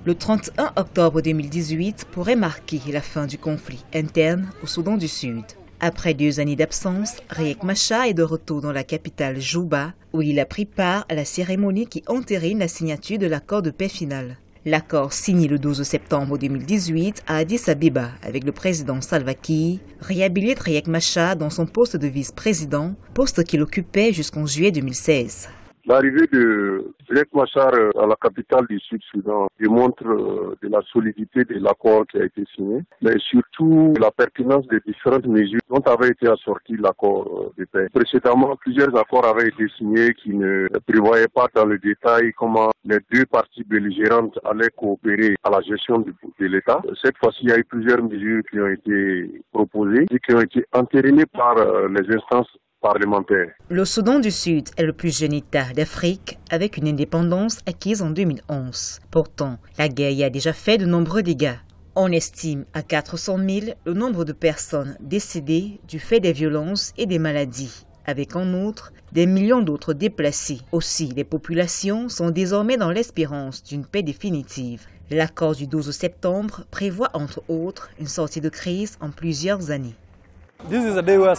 Le 31 octobre 2018 pourrait marquer la fin du conflit interne au Soudan du Sud. Après 2 années d'absence, Riek Machar est de retour dans la capitale Juba, où il a pris part à la cérémonie qui entérine la signature de l'accord de paix final. L'accord signé le 12 septembre 2018 à Addis Abeba avec le président Salva Kiir réhabilite Riek Machar dans son poste de vice-président, poste qu'il occupait jusqu'en juillet 2016. L'arrivée de Riek Machar à la capitale du Sud-Soudan démontre de la solidité de l'accord qui a été signé, mais surtout la pertinence des différentes mesures dont avait été assorti l'accord de paix. Précédemment, plusieurs accords avaient été signés qui ne prévoyaient pas dans le détail comment les deux parties belligérantes allaient coopérer à la gestion de l'État. Cette fois-ci, il y a eu plusieurs mesures qui ont été proposées et qui ont été entérinées par les instances parlementaire. Le Soudan du Sud est le plus jeune État d'Afrique avec une indépendance acquise en 2011. Pourtant, la guerre y a déjà fait de nombreux dégâts. On estime à 400 000 le nombre de personnes décédées du fait des violences et des maladies, avec en outre des millions d'autres déplacés. Aussi, les populations sont désormais dans l'espérance d'une paix définitive. L'accord du 12 septembre prévoit entre autres une sortie de crise en plusieurs années.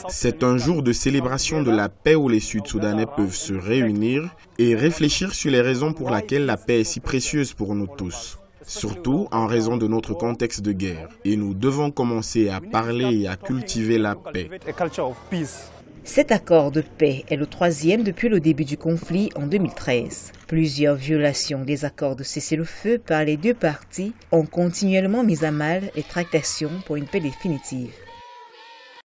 C'est un jour de célébration de la paix où les Sud-Soudanais peuvent se réunir et réfléchir sur les raisons pour lesquelles la paix est si précieuse pour nous tous, surtout en raison de notre contexte de guerre. Et nous devons commencer à parler et à cultiver la paix. Cet accord de paix est le 3e depuis le début du conflit en 2013. Plusieurs violations des accords de cessez-le-feu par les deux parties ont continuellement mis à mal les tractations pour une paix définitive.